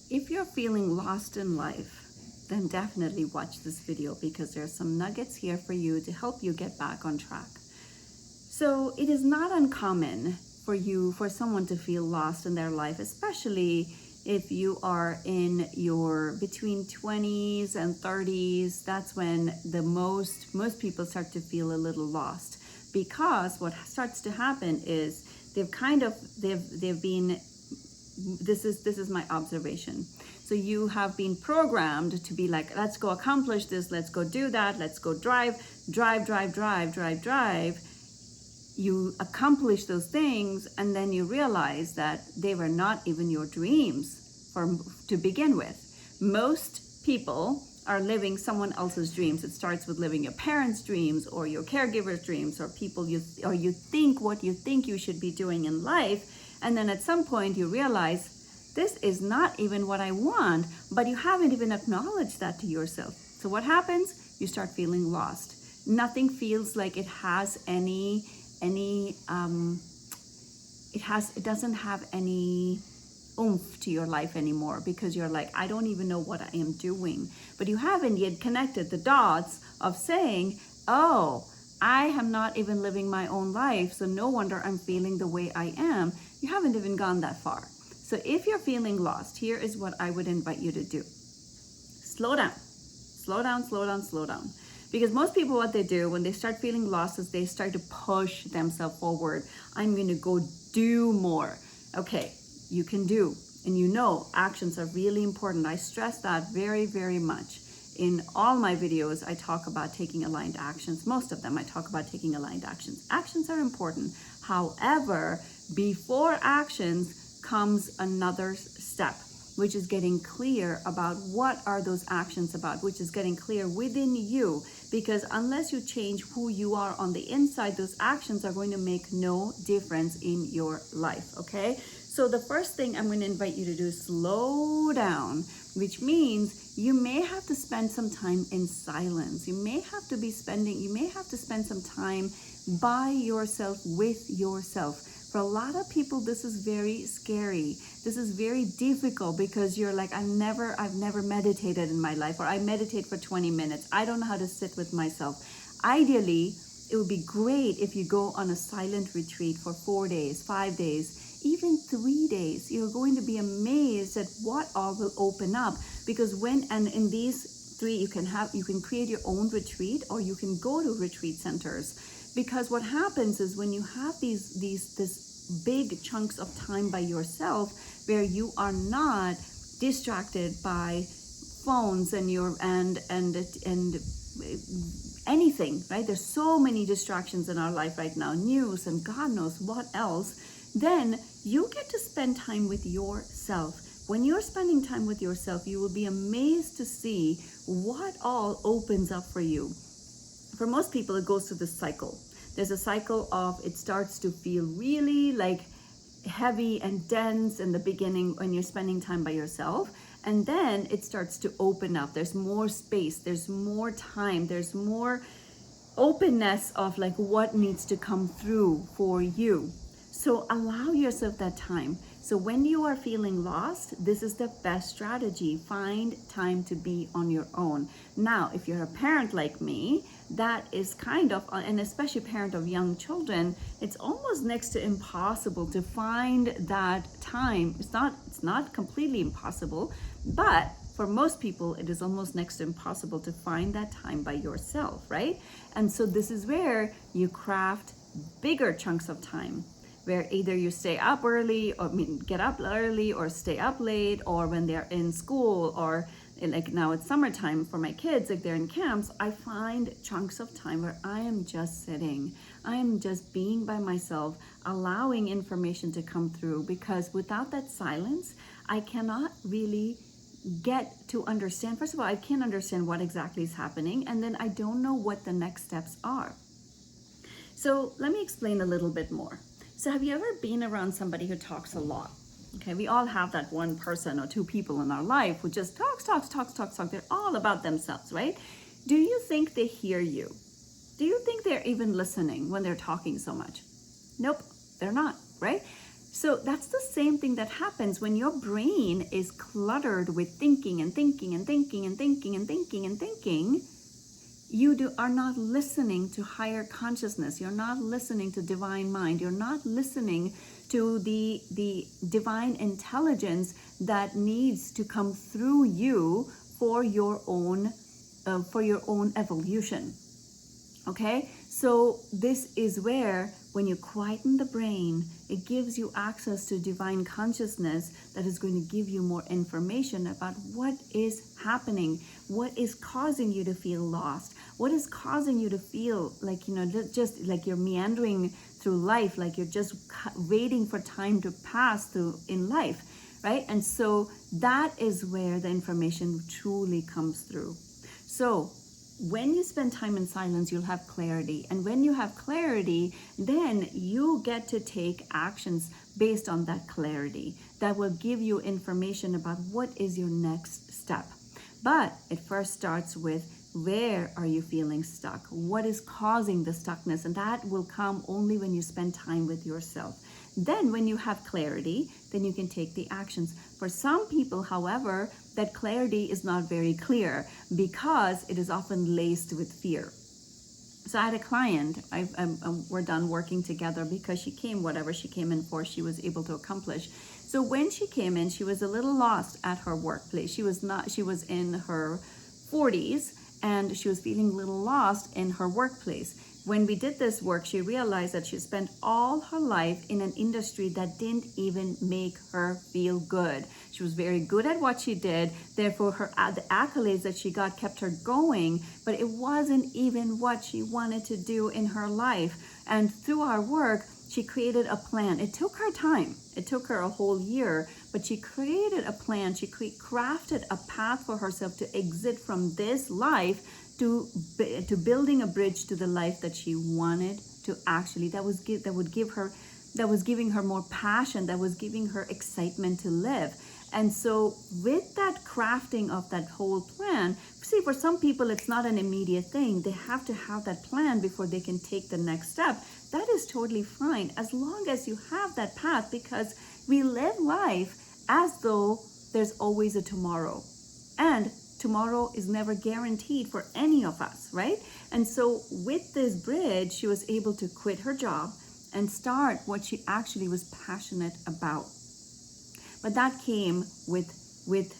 If you're feeling lost in life, then definitely watch this video because there's some nuggets here for you to help you get back on track. So it is not uncommon for someone to feel lost in their life, especially if you are in your between 20s and 30s. That's when most people start to feel a little lost, because what starts to happen is they've been, this is my observation. So you have been programmed to be like, let's go accomplish this, let's go do that, let's go drive. You accomplish those things, and then you realize that they were not even your dreams to begin with. Most people are living someone else's dreams. It starts with living your parents' dreams or your caregiver's dreams, or you think what you think you should be doing in life, and then at some point you realize this is not even what I want, but you haven't even acknowledged that to yourself. So what happens? You start feeling lost. Nothing feels like it has it doesn't have any oomph to your life anymore, because you're like, I don't even know what I am doing. But you haven't yet connected the dots of saying, oh, I am not even living my own life, so no wonder I'm feeling the way I am. You haven't even gone that far. So if you're feeling lost, here is what I would invite you to do. Slow down. Because most people, what they do when they start feeling lost is they start to push themselves forward. I'm going to go do more. Okay, you can do. And actions are really important. I stress that very, very much. In all my videos, I talk about taking aligned actions. Most of them, I talk about taking aligned actions. Actions are important. However, before actions comes another step, which is getting clear about what are those actions about, which is getting clear within you. Because unless you change who you are on the inside, those actions are going to make no difference in your life, okay? So the first thing I'm going to invite you to do is slow down, which means you may have to spend some time in silence. You may have to spend some time by yourself, with yourself. For a lot of people, this is very scary. This is very difficult, because you're like, I've never meditated in my life, or I meditate for 20 minutes. I don't know how to sit with myself. Ideally, it would be great if you go on a silent retreat for 4 days, 5 days, even 3 days. You're going to be amazed at what all will open up, because in these 3, you can create your own retreat, or you can go to retreat centers. Because what happens is when you have this big chunks of time by yourself, where you are not distracted by phones and anything, right? There's so many distractions in our life right now, news and God knows what else. Then you get to spend time with yourself. When you're spending time with yourself, you will be amazed to see what all opens up for you. For most people, it goes through this cycle. There's a cycle of, it starts to feel really like heavy and dense in the beginning when you're spending time by yourself. And then it starts to open up. There's more space, there's more time, there's more openness of like what needs to come through for you. So allow yourself that time. So when you are feeling lost, this is the best strategy. Find time to be on your own. Now, if you're a parent like me, that is kind of, and especially a parent of young children, it's almost next to impossible to find that time. It's not completely impossible, but for most people, it is almost next to impossible to find that time by yourself, right? And so this is where you craft bigger chunks of time, where either you stay up early, get up early, or stay up late, or when they're in school, or like now it's summertime for my kids, like they're in camps, I find chunks of time where I am just sitting. I am just being by myself, allowing information to come through, because without that silence, I cannot really get to understand. First of all, I can't understand what exactly is happening, and then I don't know what the next steps are. So let me explain a little bit more. So have you ever been around somebody who talks a lot? Okay, we all have that one person or 2 people in our life who just talks. They're all about themselves, right? Do you think they hear you? Do you think they're even listening when they're talking so much? Nope, they're not, right? So that's the same thing that happens when your brain is cluttered with thinking and thinking and thinking and thinking and thinking and thinking. You are not listening to higher consciousness. You're not listening to divine mind. You're not listening to the divine intelligence that needs to come through you for your own evolution. Okay, so this is where, when you quieten the brain, it gives you access to divine consciousness that is going to give you more information about what is happening, what is causing you to feel lost, what is causing you to feel like, just like you're meandering through life, like you're just waiting for time to pass through in life, right? And so that is where the information truly comes through. So when you spend time in silence, you'll have clarity. And when you have clarity, then you get to take actions based on that clarity that will give you information about what is your next step. But it first starts with, where are you feeling stuck? What is causing the stuckness? And that will come only when you spend time with yourself. Then when you have clarity, then you can take the actions. For some people, however, that clarity is not very clear because it is often laced with fear. So I had a client, we're done working together because she came in for, she was able to accomplish. So when she came in, she was a little lost at her workplace. She was in her 40s and she was feeling a little lost in her workplace. When we did this work, she realized that she spent all her life in an industry that didn't even make her feel good. She was very good at what she did. Therefore, the accolades that she got kept her going, but it wasn't even what she wanted to do in her life. And through our work, she created a plan. It took her time. It took her a whole year, but she created a plan. She crafted a path for herself to exit from this life to building a bridge to the life that she wanted to actually, that was giving her more passion, that was giving her excitement to live. And so with that crafting of that whole plan, see, for some people, it's not an immediate thing. They have to have that plan before they can take the next step. That is totally fine, as long as you have that path, because we live life as though there's always a tomorrow. And tomorrow is never guaranteed for any of us, right? And so with this bridge, she was able to quit her job and start what she actually was passionate about. But that came with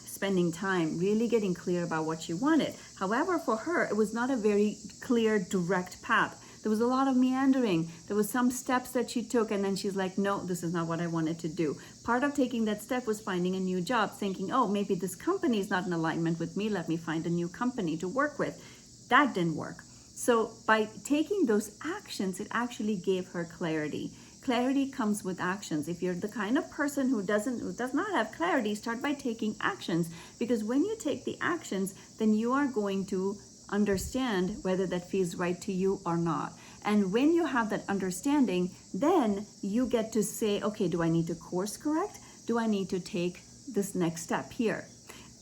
spending time, really getting clear about what she wanted. However, for her, it was not a very clear, direct path. There was a lot of meandering. There was some steps that she took, and then she's like, no, this is not what I wanted to do. Part of taking that step was finding a new job, thinking, oh, maybe this company is not in alignment with me. Let me find a new company to work with. That didn't work. So by taking those actions, it actually gave her clarity. Clarity comes with actions. If you're the kind of person who does not have clarity, start by taking actions, because when you take the actions, then you are going to understand whether that feels right to you or not. And when you have that understanding, then you get to say, okay, do I need to course correct? Do I need to take this next step here?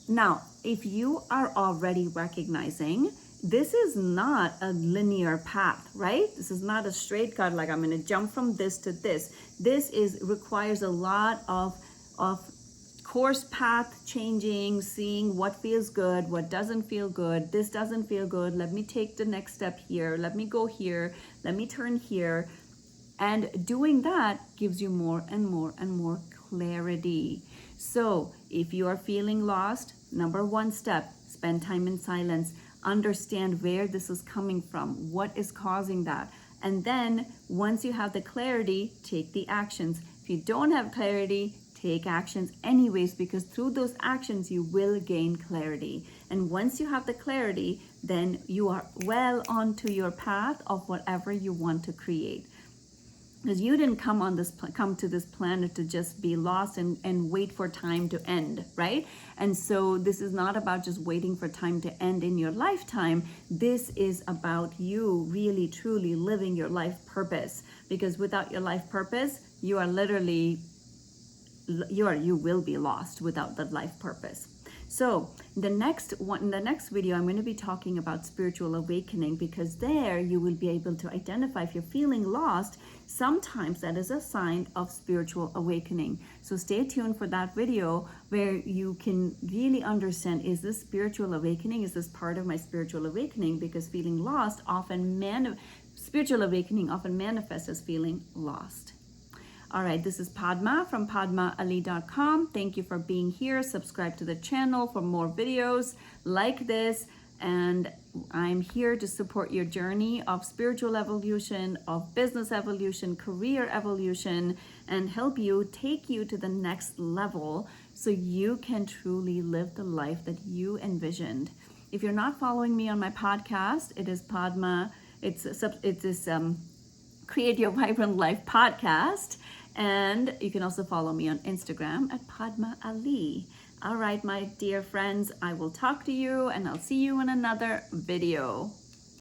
Now, if you are already recognizing this is not a linear path, right? This is not a straight cut, like I'm going to jump from this to this. This requires a lot of course path changing, seeing what feels good, what doesn't feel good. This doesn't feel good. Let me take the next step here. Let me go here. Let me turn here. And doing that gives you more and more and more clarity. So if you are feeling lost, number one step, spend time in silence. Understand where this is coming from, what is causing that. And then once you have the clarity, take the actions. If you don't have clarity, take actions anyways, because through those actions, you will gain clarity. And once you have the clarity, then you are well onto your path of whatever you want to create. Because you didn't come to this planet to just be lost and wait for time to end, right? And so this is not about just waiting for time to end in your lifetime. This is about you really, truly living your life purpose. Because without your life purpose, you will be lost without that life purpose. So in the next video, I'm going to be talking about spiritual awakening, because there you will be able to identify if you're feeling lost. Sometimes that is a sign of spiritual awakening. So stay tuned for that video where you can really understand, is this spiritual awakening? Is this part of my spiritual awakening? Because feeling lost spiritual awakening often manifests as feeling lost. All right, this is Padma from padmaali.com. Thank you for being here. Subscribe to the channel for more videos like this. And I'm here to support your journey of spiritual evolution, of business evolution, career evolution, and help you take you to the next level so you can truly live the life that you envisioned. If you're not following me on my podcast, it is Padma. It's this Create Your Vibrant Life podcast. And you can also follow me on Instagram at Padma Ali. All right, my dear friends, I will talk to you and I'll see you in another video.